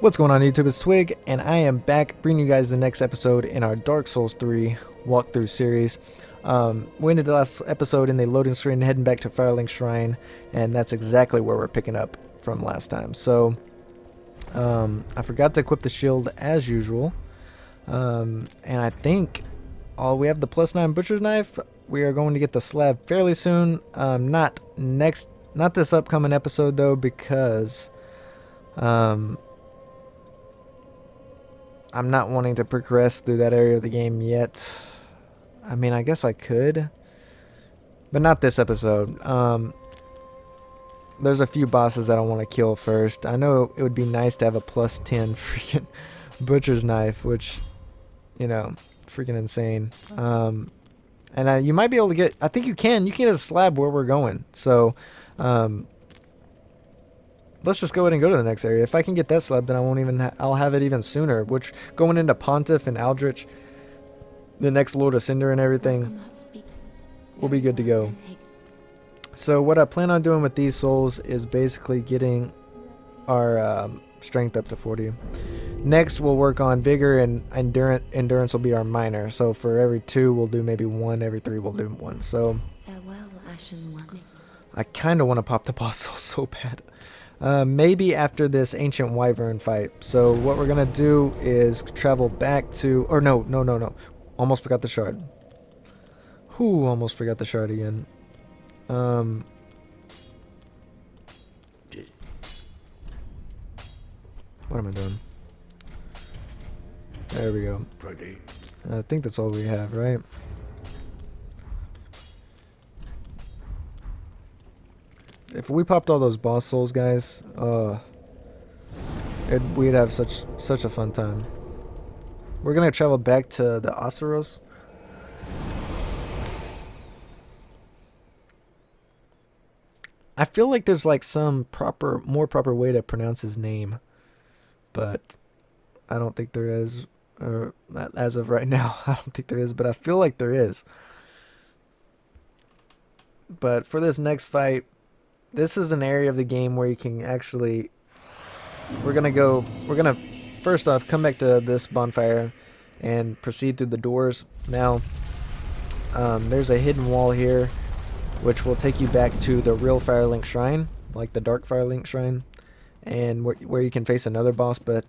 What's going on YouTube? It's Twig, and I am back bringing you guys the next episode in our Dark Souls 3 walkthrough series. We ended the last episode in the loading screen heading back to Firelink Shrine, and that's exactly where we're picking up from last time. So, I forgot to equip the shield as usual, and I think we have the +9 Butcher's Knife. We are going to get the slab fairly soon. Not this upcoming episode though, because I'm not wanting to progress through that area of the game yet. I mean, I guess I could, but not this episode. There's a few bosses that I want to kill first. I know it would be nice to have a +10 freaking Butcher's Knife, which, you know, freaking insane. And you might be able to get, I think you can get a slab where we're going. So, let's just go ahead and go to the next area. If I can get that slab, then I won't even I'll have it even sooner, which going into Pontiff and Aldrich, the next Lord of Cinder and everything, will be good to go. So what I plan on doing with these souls is basically getting our strength up to 40. Next we'll work on vigor, and endurance will be our minor. So for every 2 we'll do maybe 1, every 3 we'll do 1. So I kind of want to pop the boss soul so bad. Maybe after this ancient Wyvern fight. So what we're gonna do is travel back to, or no, almost forgot the shard. Almost forgot the shard again. What am I doing? There we go. I think that's all we have, right? If we popped all those boss souls, guys, we'd have such a fun time. We're gonna travel back to the Asuros. I feel like there's like some more proper way to pronounce his name, but I don't think there is. Or as of right now, I don't think there is, but I feel like there is. But for this next fight, this is an area of the game where you can actually, we're gonna first off come back to this bonfire and proceed through the doors. Now there's a hidden wall here which will take you back to the real Firelink Shrine, like the Dark Firelink Shrine, and where you can face another boss. But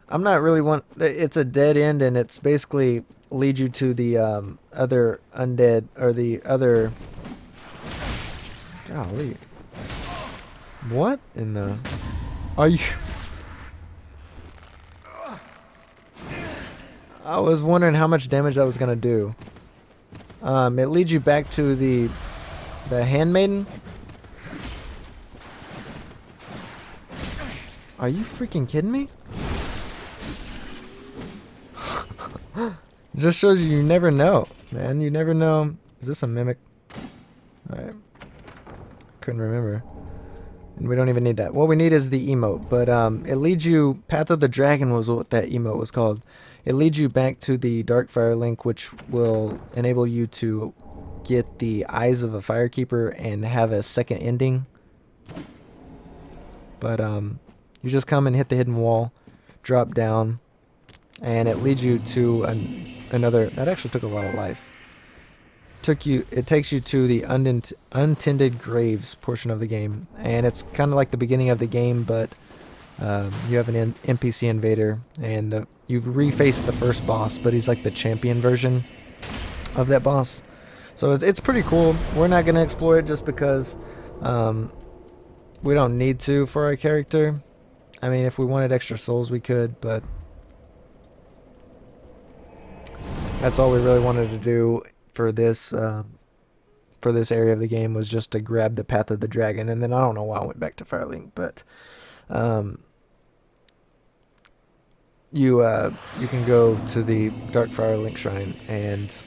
I'm not really it's a dead end, and it's basically lead you to the other undead, or the other, golly, what in the, are you, I was wondering how much damage that was gonna do. It leads you back to the handmaiden. Are you freaking kidding me? Just shows you never know, man. You never know. Is this a mimic? Alright. Couldn't remember. And we don't even need that. What we need is the emote. But it leads you, Path of the Dragon was what that emote was called. It leads you back to the Dark Firelink, which will enable you to get the Eyes of a Firekeeper and have a second ending. But you just come and hit the hidden wall, drop down, and it leads you to another. That actually took a lot of life. It takes you to the untended graves portion of the game, and it's kind of like the beginning of the game, but you have an NPC invader, and you've refaced the first boss, but he's like the champion version of that boss. So it's pretty cool. We're not gonna explore it just because we don't need to for our character. I mean, if we wanted extra souls, we could, but that's all we really wanted to do for this area of the game, was just to grab the Path of the Dragon. And then I don't know why I went back to Firelink, but you can go to the Dark Firelink Shrine and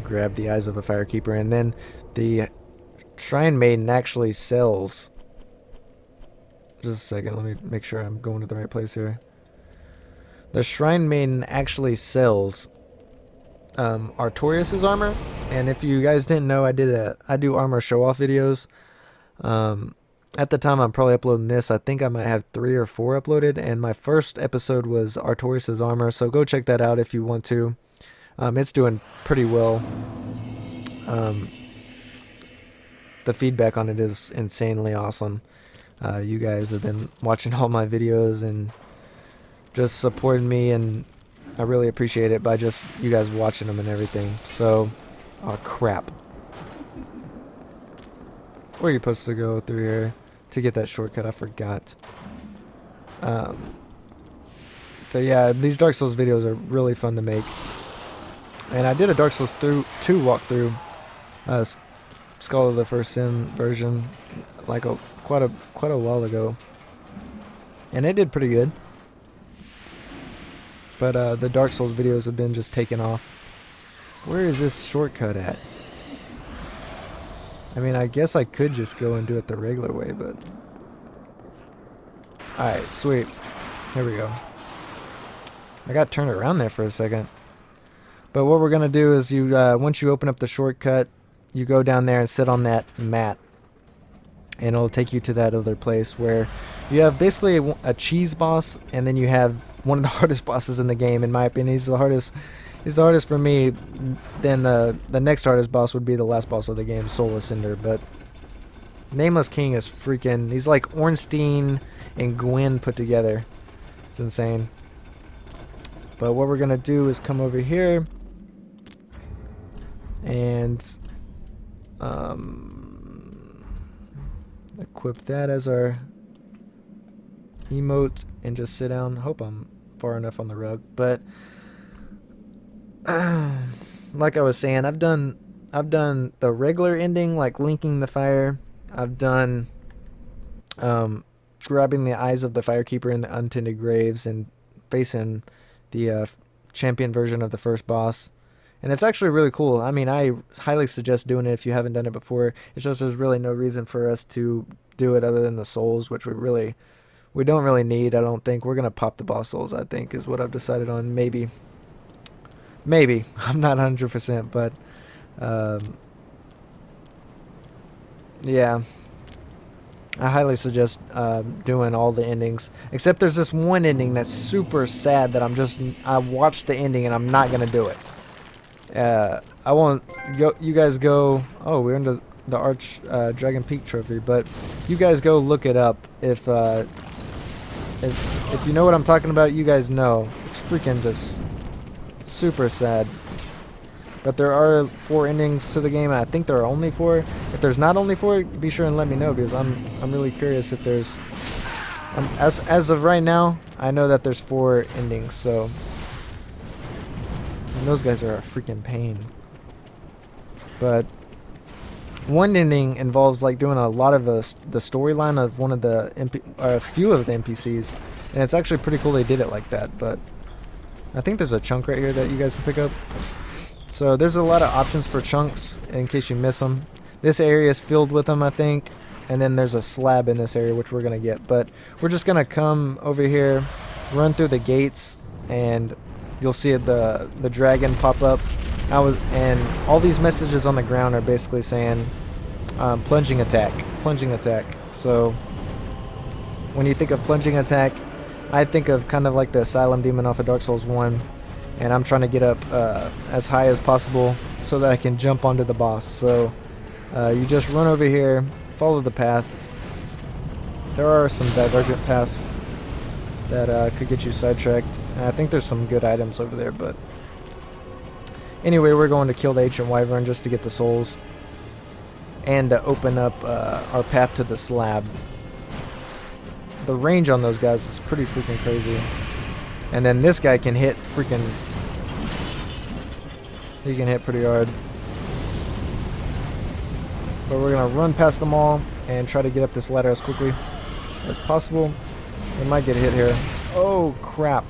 grab the Eyes of a Firekeeper, and then the Shrine Maiden actually sells. Just a second, let me make sure I'm going to the right place here. The Shrine Maiden actually sells Artorias' armor, and if you guys didn't know, I do armor show off videos. at the time I'm probably uploading this, I think I might have 3 or 4 uploaded, and my first episode was Artorias' armor, so go check that out if you want to. It's doing pretty well. The feedback on it is insanely awesome. You guys have been watching all my videos and just supporting me, and I really appreciate it by just you guys watching them and everything. So, oh crap. Where are you supposed to go through here to get that shortcut? I forgot. But yeah, these Dark Souls videos are really fun to make. And I did a Dark Souls 2 walkthrough, Skull of the First Sin version, like quite a while ago, and it did pretty good. But the Dark Souls videos have been just taking off. Where is this shortcut at? I mean, I guess I could just go and do it the regular way, but... Alright, sweet. Here we go. I got turned around there for a second. But what we're going to do is once you open up the shortcut, you go down there and sit on that mat. And it'll take you to that other place where you have basically a cheese boss, and then you have one of the hardest bosses in the game, in my opinion. He's the hardest for me. Then the next hardest boss would be the last boss of the game, Soulless Cinder. But Nameless King is freaking... He's like Ornstein and Gwyn put together. It's insane. But what we're going to do is come over here and equip that as our emote and just sit down. Hope I'm far enough on the rug. But like I was saying, I've done the regular ending, like linking the fire. I've done grabbing the eyes of the Firekeeper in the untended graves and facing the champion version of the first boss. And it's actually really cool. I mean, I highly suggest doing it if you haven't done it before. It's just there's really no reason for us to do it other than the souls, which we don't really need, I don't think. We're going to pop the boss souls, I think, is what I've decided on. Maybe. I'm not 100%, but yeah. I highly suggest doing all the endings. Except there's this one ending that's super sad that I watched the ending and I'm not going to do it. I won't go. You guys go. Oh, we're into the Arch Dragon Peak trophy, but you guys go look it up. If you know what I'm talking about, you guys know. It's freaking just super sad. But there are 4 endings to the game, and I think there are only 4. If there's not only 4, be sure and let me know, because I'm really curious if there's. As of right now, I know that there's 4 endings, so. And those guys are a freaking pain. But one ending involves like doing a lot of the storyline of one of the a few of the NPCs, and it's actually pretty cool they did it like that. But I think there's a chunk right here that you guys can pick up. So there's a lot of options for chunks in case you miss them. This area is filled with them, I think, and then there's a slab in this area which we're gonna get. But we're just gonna come over here, run through the gates, and you'll see the dragon pop up. And all these messages on the ground are basically saying plunging attack. So when you think of plunging attack, I think of kind of like the Asylum Demon off of Dark Souls 1, and I'm trying to get up as high as possible so that I can jump onto the boss. So you just run over here, follow the path. There are some divergent paths that could get you sidetracked, and I think there's some good items over there, but anyway, we're going to kill the Ancient Wyvern just to get the souls and to open up our path to the slab. The range on those guys is pretty freaking crazy. And then this guy can hit freaking... He can hit pretty hard. But we're going to run past them all and try to get up this ladder as quickly as possible. We might get hit here. Oh, crap.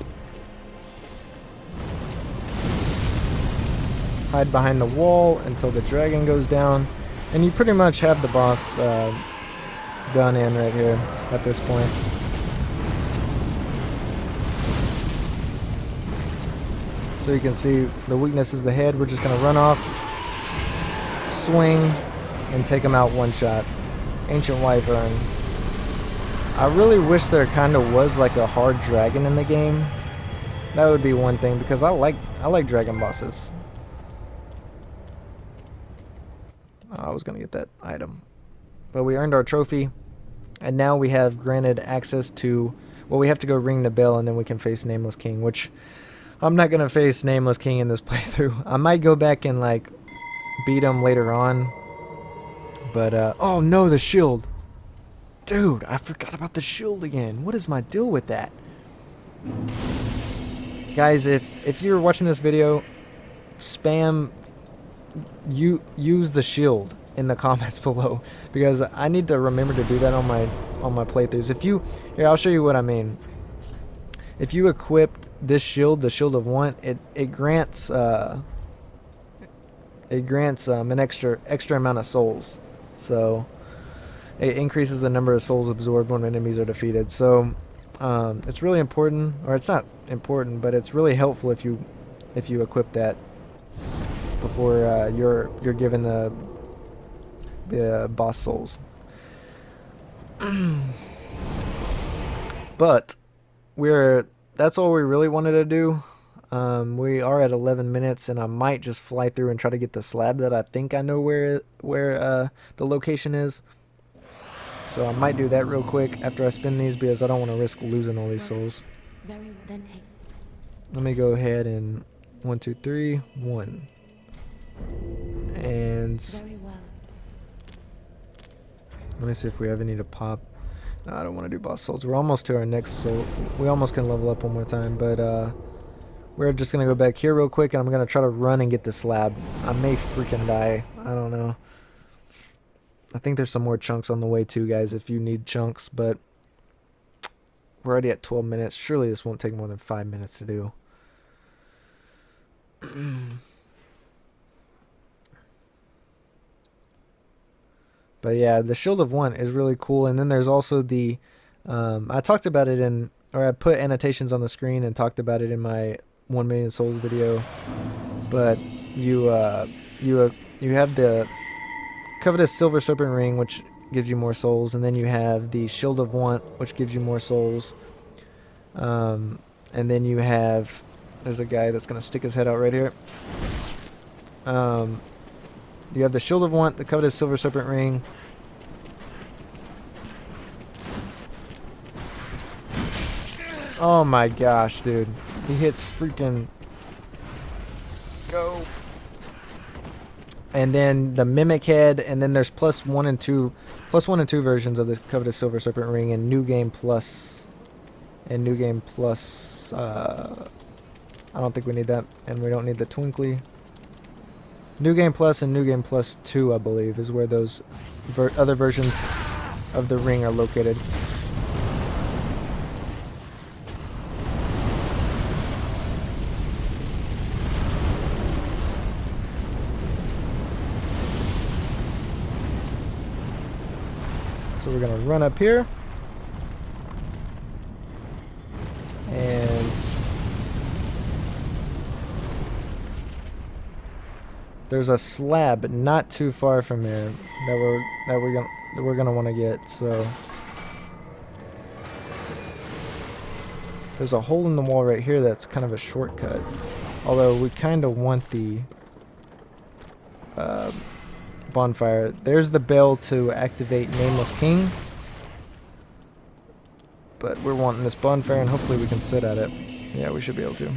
Hide behind the wall until the dragon goes down. And you pretty much have the boss done in right here at this point. So you can see the weakness is the head. We're just going to run off, swing, and take him out one shot. Ancient Wyvern. I really wish there kind of was like a hard dragon in the game. That would be one thing, because I like dragon bosses. I was gonna get that item, but we earned our trophy, and now we have granted access to. Well, we have to go ring the bell, and then we can face Nameless King. Which I'm not gonna face Nameless King in this playthrough. I might go back and like beat him later on. But oh no, the shield. Dude, I forgot about the shield again. What is my deal with that? Guys, if you're watching this video, spam use the shield in the comments below, because I need to remember to do that on my playthroughs. If you here, I'll show you what I mean. If you equipped this shield, the Shield of Want, it grants an extra amount of souls. So it increases the number of souls absorbed when enemies are defeated. So it's really important, or it's not important, but it's really helpful if you equip that before you're given the boss souls. But that's all we really wanted to do. We are at 11 minutes, and I might just fly through and try to get the slab that I think I know where the location is. So I might do that real quick after I spin these, because I don't want to risk losing all these souls. Let me go ahead and 1, 2, 3, 1. And let me see if we have any to pop. No, I don't want to do boss souls. We're almost to our next soul. We almost can level up one more time, but we're just going to go back here real quick, and I'm going to try to run and get the slab. I may freaking die. I don't know. I think there's some more chunks on the way too, guys, if you need chunks, but we're already at 12 minutes. Surely this won't take more than 5 minutes to do. But yeah, the Shield of Want is really cool. And then there's also the, I talked about it or I put annotations on the screen and talked about it in my 1 million souls video. But you have the Covetous Silver Serpent Ring, which gives you more souls, and then you have the Shield of Want, which gives you more souls. And then you have, there's a guy that's gonna stick his head out right here. You have the Shield of Want, the Covetous Silver Serpent Ring. Oh my gosh, dude. He hits freaking... Go. And then the Mimic Head, and then there's plus one and two versions of the Covetous Silver Serpent Ring, and New Game Plus. And New Game Plus... I don't think we need that, and we don't need the Twinkly. New Game Plus and New Game Plus 2, I believe, is where those other versions of the ring are located. So we're going to run up here. And there's a slab not too far from here that we're gonna want to get. So there's a hole in the wall right here that's kind of a shortcut. Although we kind of want the bonfire. There's the bell to activate Nameless King. But we're wanting this bonfire, and hopefully we can sit at it. Yeah, we should be able to.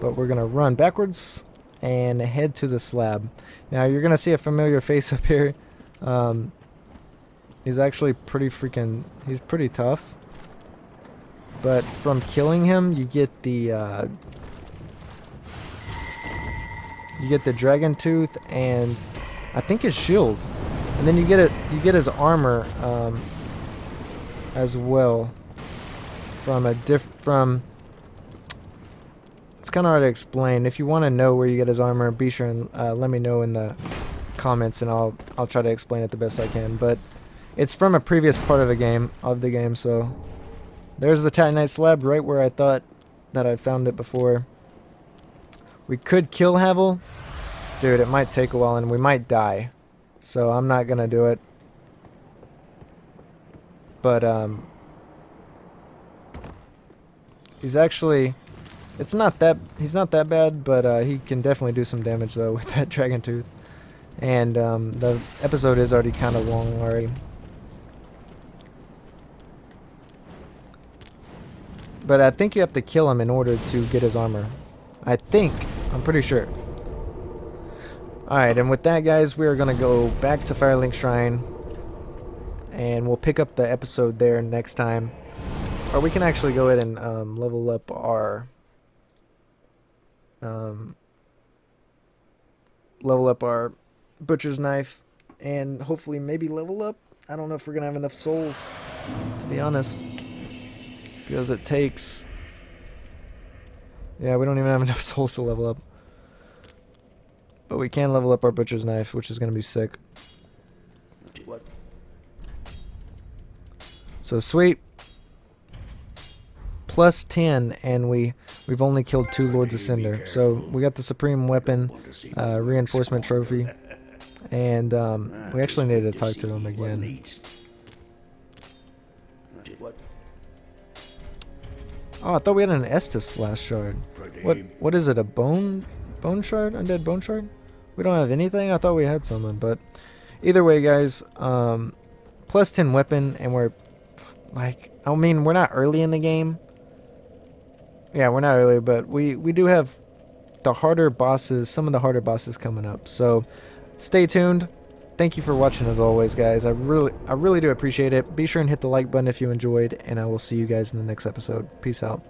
But we're going to run backwards and head to the slab. Now, you're going to see a familiar face up here. He's actually pretty freaking... He's pretty tough. But from killing him, you get the... you get the Dragon Tooth and I think his shield. And then you get his armor as well from it's kind of hard to explain. If you want to know where you get his armor, be sure and let me know in the comments, and I'll try to explain it the best I can. But it's from a previous part of the game. So there's the Titanite slab right where I thought that I found it before. We could kill Havel. Dude, it might take a while and we might die. So I'm not gonna do it. But he's actually, he's not that bad, but he can definitely do some damage though with that dragon tooth. And the episode is already kind of long already. But I think you have to kill him in order to get his armor. I think. I'm pretty sure. Alright, and with that, guys, we are going to go back to Firelink Shrine. And we'll pick up the episode there next time. Or we can actually go ahead and level up our... butcher's knife. And hopefully maybe level up. I don't know if we're going to have enough souls, to be honest. Because it takes... Yeah, we don't even have enough souls to level up. But we can level up our butcher's knife, which is going to be sick. So sweet. Plus 10, and we've only killed 2 Lords of Cinder. So we got the Supreme Weapon Reinforcement Trophy. And we actually needed to talk to him again. Oh, I thought we had an Estus Flash Shard. What is it, a bone shard? Undead bone shard? We don't have anything? I thought we had someone, but either way, guys, plus 10 weapon, and we're like, I mean, we're not early in the game. Yeah, we're not early, but we do have the harder bosses, some of the harder bosses coming up. So stay tuned. Thank you for watching as always, guys. I really do appreciate it. Be sure and hit the like button if you enjoyed, and I will see you guys in the next episode. Peace out.